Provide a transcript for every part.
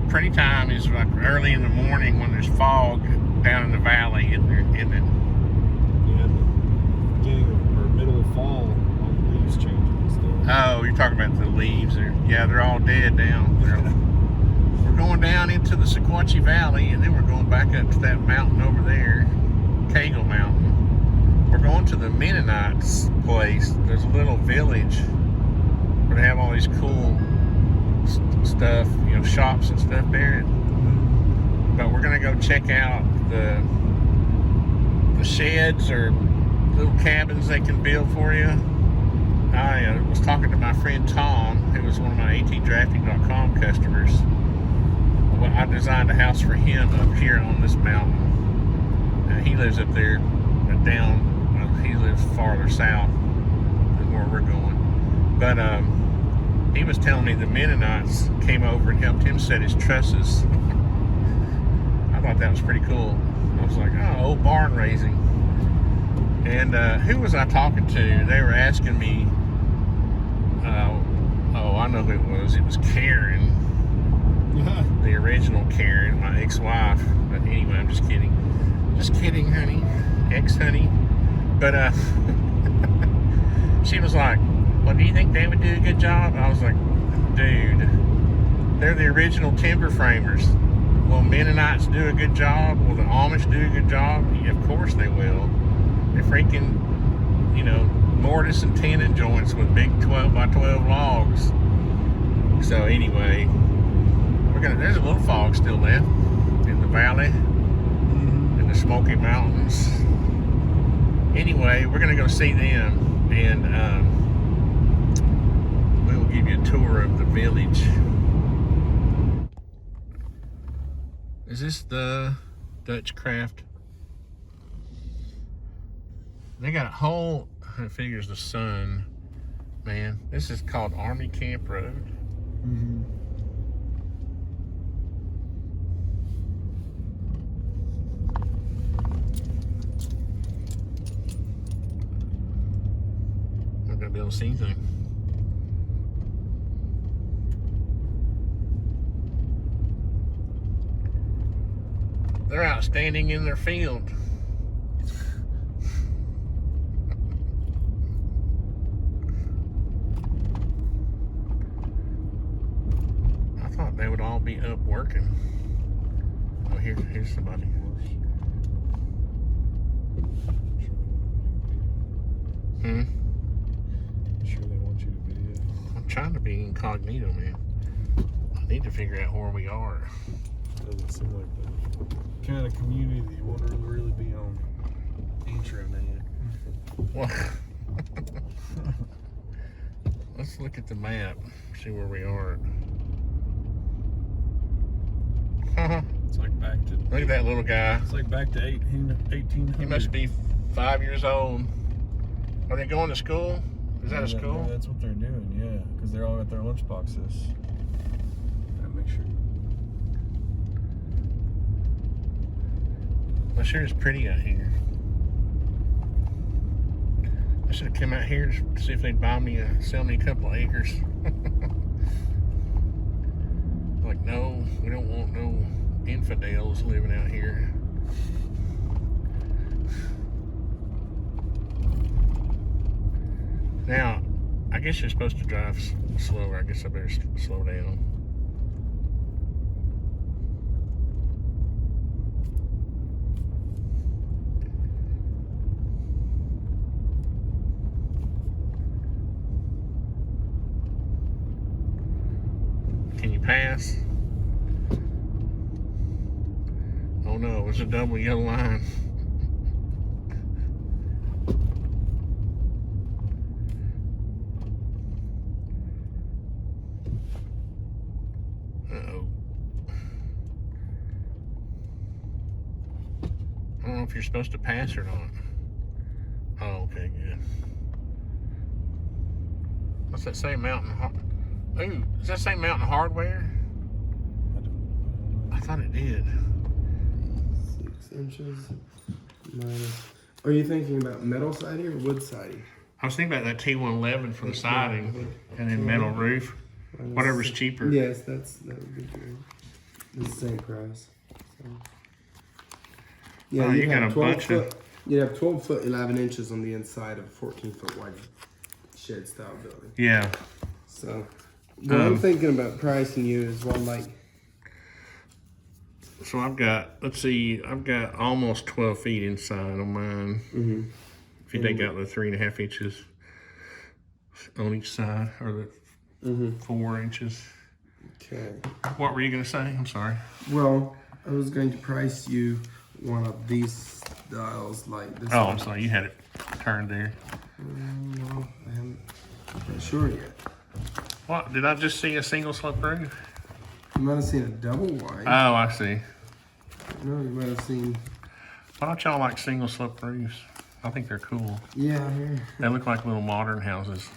pretty time is like early in the morning when there's fog down in the valley, isn't it? Yeah, the beginning or middle of fall, all the leaves changing and stuff. Oh, you're talking about the leaves. They're all dead now. We're going down into the Sequatchie Valley, and then we're going back up to that mountain over there, Cagle Mountain. We're going to the Mennonites place. There's a little village where they have all these cool stuff, you know, shops and stuff there. But we're gonna go check out the sheds or little cabins they can build for you. I was talking to my friend Tom, who was one of my ATDrafting.com customers. Well, I designed a house for him up here on this mountain. He lives up there down, he lives farther south than where we're going. But he was telling me the Mennonites came over and helped him set his trusses. I thought that was pretty cool. I was like, oh, old barn raising. And who was I talking to? They were asking me, oh, I know who it was. It was Karen, the original Karen, my ex-wife. But anyway, I'm just kidding. Just kidding, honey. Ex-honey. But she was like, well, do you think they would do a good job? I was like, dude, they're the original timber framers. Will Mennonites do a good job? Will the Amish do a good job? Yeah, of course they will. They're freaking, you know, mortise and tenon joints with big 12 by 12 logs. So anyway, there's a little fog still left in the valley, in the Smoky Mountains. Anyway, we're gonna go see them, and we will give you a tour of the village. Is this the Dutch Craft? They got a whole, I figures the sun, man. This is called Army Camp Road. Not gonna be able to see anything. They're out standing in their field. I thought they would all be up working. Oh, here's somebody. Sure they want you to video. I'm trying to be incognito, man. I need to figure out where we are. Doesn't seem like the kind of community that you want to really be on intranet. Well, let's look at the map, see where we are. It's like back to... Look at that little guy. It's like back to 1800. He must be 5 years old. Are they going to school? Is that a school? That's what they're doing, yeah. Because they're all got their lunch boxes. Gotta make sure. Well, sure is pretty out here. I should have come out here to see if they'd sell me a couple of acres. Like, no, we don't want no infidels living out here. Now, I guess you're supposed to drive slower. I guess I better slow down. Can you pass? Oh no, it's a double yellow line. Uh-oh. I don't know if you're supposed to pass or not. Oh, okay, good. What's that say, Mountain Ooh, does that say Mountain Hardware? I thought it did. 6 inches minus. Are you thinking about metal siding or wood siding? I was thinking about that T111 for the siding and then metal roof. Whatever's cheaper. Yes, that would be good. It's the same price. So. Yeah, Oh, you you'd got have a 12 bunch foot. of. You'd have 12 foot 11 inches on the inside of a 14 foot wide shed style building. Yeah. So, what I'm thinking about pricing you is one like. So I've got, let's see, I've got almost 12 feet inside on mine. Mm-hmm. If you take out the 3.5 inches on each side, or the 4 inches. Okay. What were you gonna say? I'm sorry. Well, I was going to price you one of these styles like this. Oh, one. I'm sorry. You had it turned there. No, I haven't. Not sure yet. What? Did I just see a single slip roof? You might have seen a double wide. Oh, I see. No, you might have seen. Why don't y'all like single slip roofs? I think they're cool. Yeah, here. They look like little modern houses.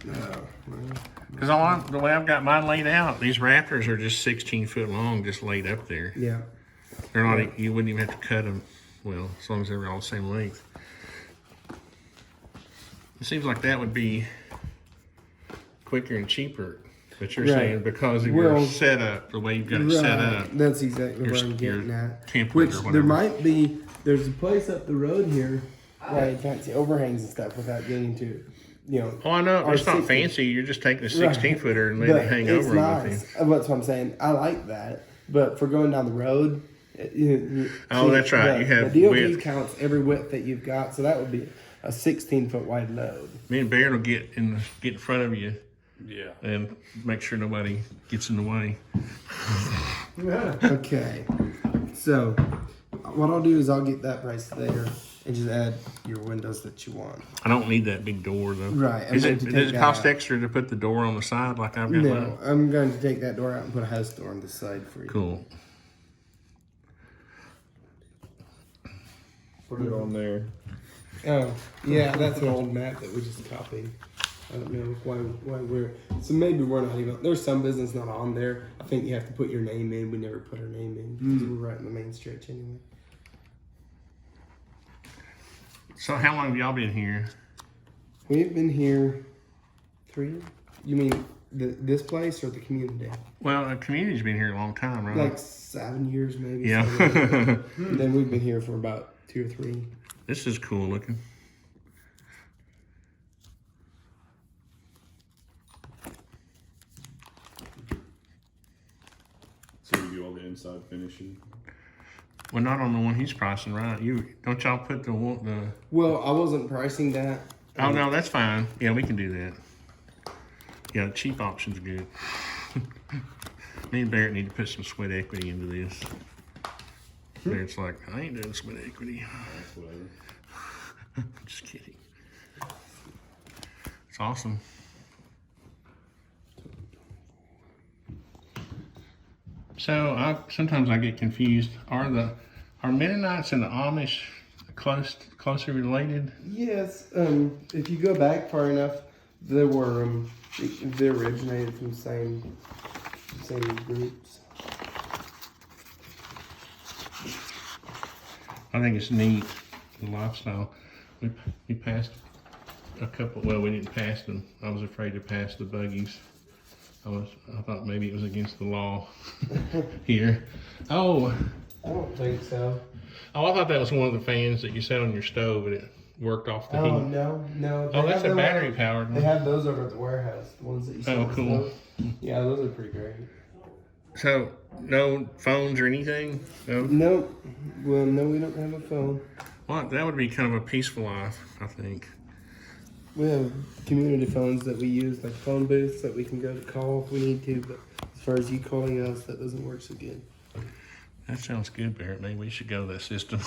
No, well, Because the way I've got mine laid out, these rafters are just 16 foot long, just laid up there. yeah. They're not. You wouldn't even have to cut them. Well, as long as they were all the same length. It seems like that would be quicker and cheaper. But you're Right. saying because of Well, your setup, the way you've got it set up. That's exactly Your- what I'm getting your at. template Which or whatever. there might be. There's a place up the road here where you can't see overhangs and stuff without getting to, you know. Oh, I know. It's not 60. fancy. You're just taking a 16 footer and letting But it hang it's over them with nice. you. That's what I'm saying. I like that. But for going down the road, Oh, that's right. You have the DOT width. counts every width that you've got, so that would be a 16 foot wide load. Me and Baron will get in front of you Yeah. and make sure nobody gets in the way. Okay. So what I'll do is I'll get that price there and just add your windows that you want. I don't need that big door though. Right, I'm Is going it? to Does take it that cost out. extra to put the door on the side like I've got No, mine? I'm going to take that door out and put a house door on the side for you. Cool. Put it on there. Oh, yeah, that's an old map that we just copied. I don't know why we're, so maybe we're not even, there's some business not on there. I think you have to put your name in. We never put our name in because we're right in the main stretch anyway. So how long have y'all been here? We've been here 3 years. You mean this place or the community? Well, the community's been here a long time, right? Like 7 years maybe. Yeah. 7 years. Then we've been here for about 2 or 3. This is cool looking. So you do all the inside finishing. Well, not on the one he's pricing, right? Don't y'all put the. Well, I wasn't pricing that. Oh no, that's fine. Yeah, we can do that. Yeah, cheap option's good. Me and Barrett need to put some sweat equity into this. Barrett's like, I ain't doing sweat equity. That's whatever. Just kidding. It's awesome. So sometimes I get confused. Are Mennonites and the Amish closely related? Yes. If you go back far enough, they were they originated from the same groups. I think it's neat, the lifestyle. We passed a couple. Well, we didn't pass them. I was afraid to pass the buggies. I thought maybe it was against the law here. Oh, I don't think so. I thought that was one of the fans that you set on your stove and it worked off the Oh heat. no. Oh, that's a them battery over- powered They one. have those over at the warehouse. The ones that you saw. Oh, cool. Yeah, those are pretty great. So no phones or anything? No. Nope. Well, no, we don't have a phone. Well, that would be kind of a peaceful life, I think. We have community phones that we use, like phone booths that we can go to call if we need to. But as far as you calling us, that doesn't work so good. That sounds good, Barrett. Maybe we should go to that system.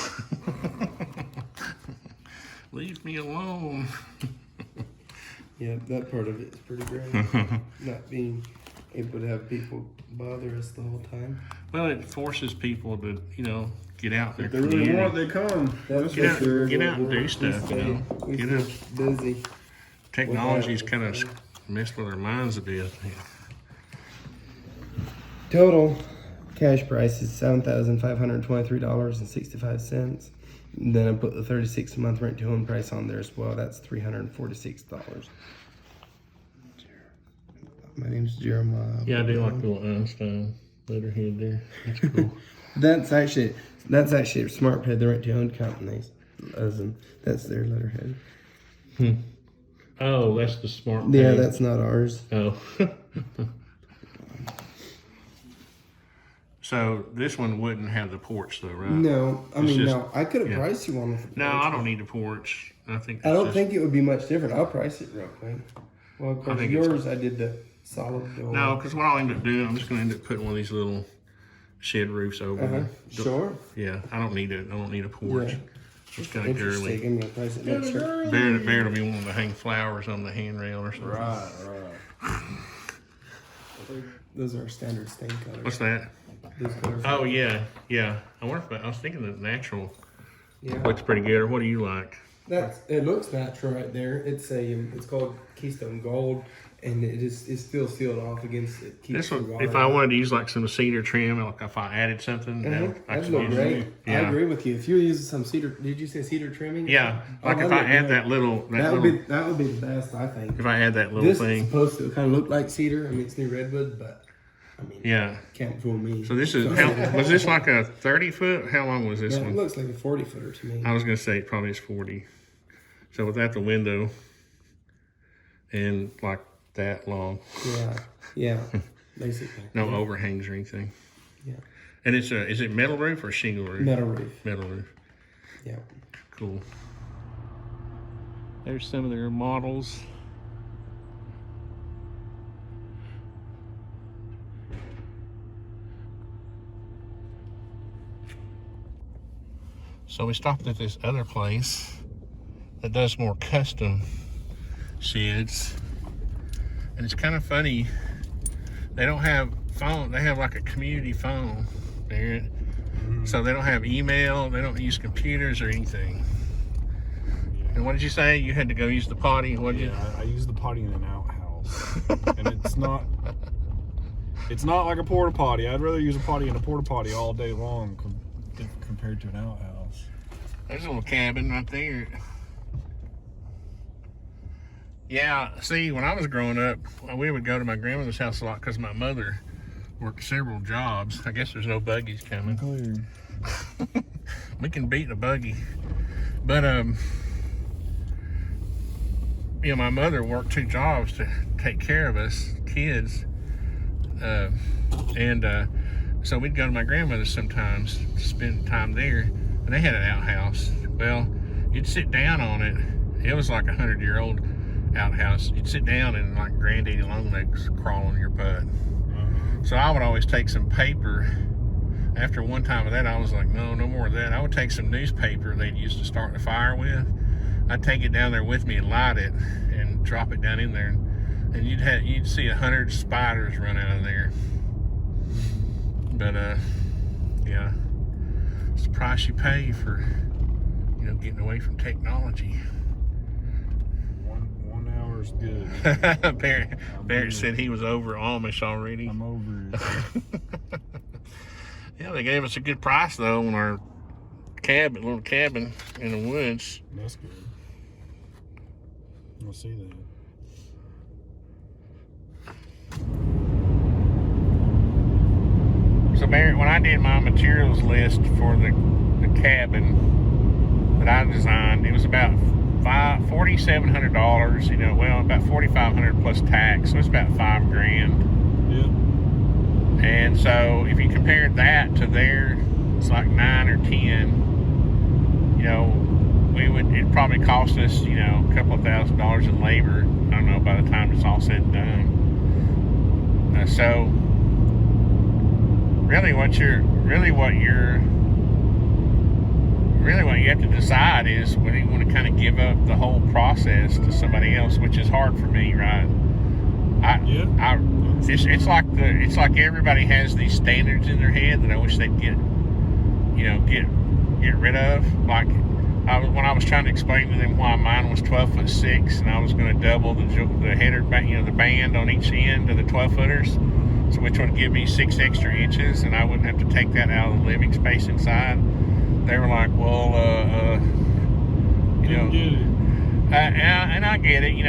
Leave me alone. Yeah, that part of it is pretty great. Not being able to have people bother us the whole time. Well, it forces people to, get out there. If they really want, they come. That's Get for out- sure. get out and do We stuff, stay- We Get stay out. busy. Technology's kind of messed with our minds a bit. Total cash price is $7,523.65. Then I put the 36 month rent to own price on there as well. That's $346. My name's Jeremiah. Yeah, I do like the little Einstein letterhead there. That's cool. That's actually a smart pad. They're rent-to-own companies. That's their letterhead. Oh, that's the smart Yeah, pad. that's not ours. Oh. So this one wouldn't have the porch though, right? No, no. I could have yeah. priced you one with the porch. No, I don't need a porch. I think. I don't think it would be much different. I'll price it real quick. Well, of course, yours I did the solid door. No, because what I'll end up doing, I'm just going to end up putting one of these little shed roofs over. them. Sure. Yeah, I don't need a porch. Yeah. It's kind of girly. Give me a price it next year. Bear will be wanting to hang flowers on the handrail or something. Right. Those are our standard stain colors. What's that? Those colors. Oh yeah. I was thinking the natural Yeah. looks pretty good. Or what do you like? It looks natural right there. It's called Keystone Gold, and it's still sealed off against it. Keeps This the one, water if I out. wanted to use like some cedar trim, like if I added something, I That'd could look use great. it. I Yeah. agree with you. If you use some cedar, did you say cedar trimming? Yeah, like Oh, if that'd I look add great. that little, That would be the best, I think. if I add that little This is thing, supposed to kind of look like cedar. I mean, it's new redwood, but I mean, yeah. can't fool me. So this is, was this like a 30 foot? How long was this Yeah, it one? looks like a 40-footer to me. I was gonna say it probably is 40. So without the window and like that long, Yeah, basically. no overhangs or anything. Yeah, And is it metal roof or shingle roof? metal roof. Metal roof. Yeah. Cool. There's some of their models. So we stopped at this other place that does more custom sheds. And it's kind of funny. They don't have phone. They have like a community phone there. So they don't have email. They don't use computers or anything. And what did you say? You had to go use the potty? What did you? I use the potty in an outhouse, and it's not like a porta potty. I'd rather use a potty in a porta potty all day long compared to an outhouse. There's a little cabin right there. Yeah, see, when I was growing up, we would go to my grandmother's house a lot because my mother worked several jobs. I guess there's no buggies coming. Clear. We can beat a buggy. But, you know, my mother worked 2 jobs to take care of us kids. So we'd go to my grandmother's sometimes to spend time there. And they had an outhouse. Well, you'd sit down on it. It was like 100-year-old outhouse. You'd sit down and like granddaddy longlegs crawl on your butt. So I would always take some paper. After one time of that, I was like, no more of that. I would take some newspaper they'd used to start the fire with. I'd take it down there with me and light it and drop it down in there. And you'd see 100 spiders run out of there. But yeah, it's the price you pay for, you know, getting away from technology. 1 hour's good. Barrett said he was over Amish already. I'm over it. Yeah, they gave us a good price though on our little cabin in the woods. That's good. I'll see that. So Barrett, when I did my materials list for the cabin that I designed, it was about $4,700. You know, well, about $4,500 plus tax, so it's about $5,000. Yep. And so if you compared that to there, it's like 9 or 10. You know, it'd probably cost us, you know, a couple of $1,000s in labor. I don't know, by the time it's all said and done. So really what you have to decide is whether you want to kind of give up the whole process to somebody else, which is hard for me, right? It's like everybody has these standards in their head that I wish they'd get rid of. Like when I was trying to explain to them why mine was 12'6" and I was going to double the header, you know, the band on each end of the 12-footers, so which would give me 6 extra inches, and I wouldn't have to take that out of the living space inside. They were like, well, you know, And I get it. The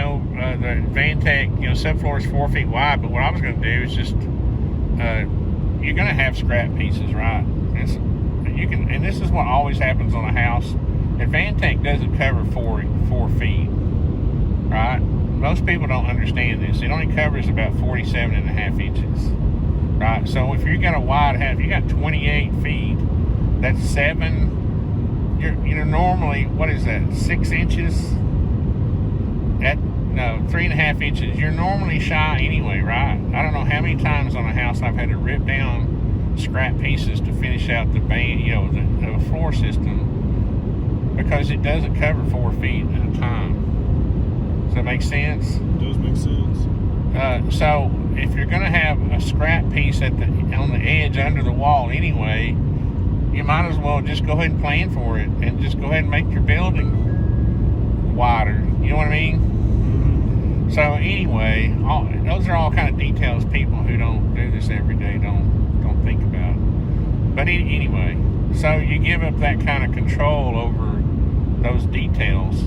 Vantech, subfloor is 4 feet wide. But what I was going to do is just, you're going to have scrap pieces, right? And this is what always happens on a house. And Vantech doesn't cover 4 feet, right? Most people don't understand this. It only covers about 47.5 inches, right? So if you got a wide house, you got 28 feet. That's 7. You're normally, what is that? 6 inches. 3.5 inches. You're normally shy anyway, right? I don't know how many times on a house I've had to rip down scrap pieces to finish out the the floor system, because it doesn't cover 4 feet at a time. Does that make sense? It does make sense. So if you're going to have a scrap piece on the edge under the wall anyway, you might as well just go ahead and plan for it and just go ahead and make your building wider. You know what I mean? So anyway, those are all kind of details people who don't do this every day don't think about. But anyway, so you give up that kind of control over those details,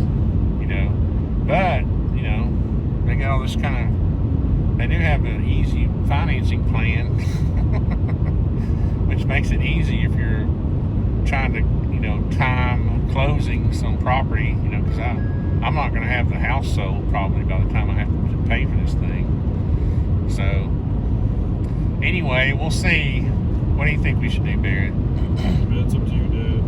But they got all this kind of. They do have an easy financing plan, which makes it easy if you're trying to time closings on property. Because I'm not going to have the house sold probably by the time I have to pay for this thing. So, anyway, we'll see. What do you think we should do, Barrett? It's up to you, Dad.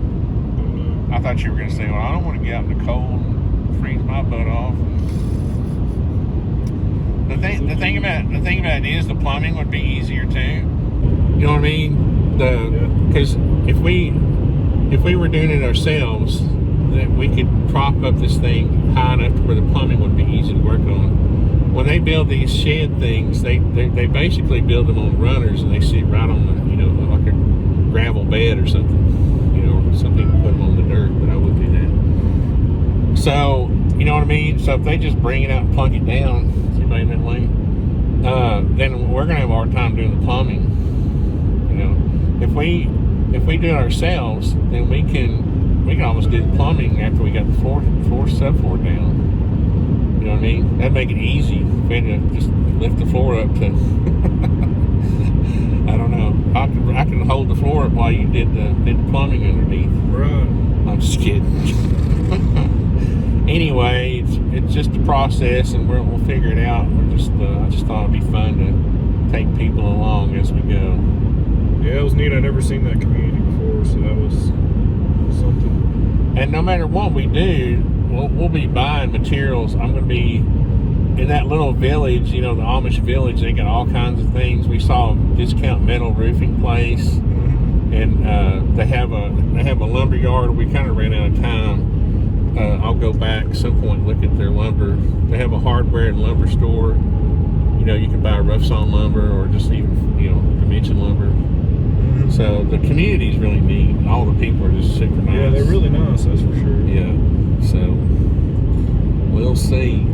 I thought you were going to say, well, I don't want to get out in the cold and freeze my butt off. The thing about it is the plumbing would be easier too. You know what I mean? Because if we were doing it ourselves, that we could prop up this thing high enough to where the plumbing would be easy to work on. When they build these shed things, they basically build them on runners, and they sit right on the like a gravel bed or something. Some people put them on the dirt, but I wouldn't do that. So you know what I mean? So if they just bring it out and plunk it down, is anybody in that lane? Then we're gonna have a hard time doing the plumbing. If we do it ourselves, then we can almost do the plumbing after we got the floor subfloor down. You know what I mean? That'd make it easy if we had to just lift the floor up to. I don't know. I can hold the floor up while you did the plumbing underneath. Right. I'm just kidding. Anyway, it's just a process, and we'll figure it out. I just thought it'd be fun to take people along as we go. Yeah, it was neat. I'd never seen that community before, so that was something. And no matter what we do, we'll be buying materials. I'm going to be in that little village, the Amish village. They got all kinds of things. We saw a discount metal roofing place, and they have a lumber yard. We kind of ran out of time. I'll go back some point and look at their lumber. They have a hardware and lumber store. You can buy rough sawn lumber or just even dimension lumber. So the community is really neat. All the people are just super nice. Yeah, they're really nice, that's for sure. Yeah. So we'll see.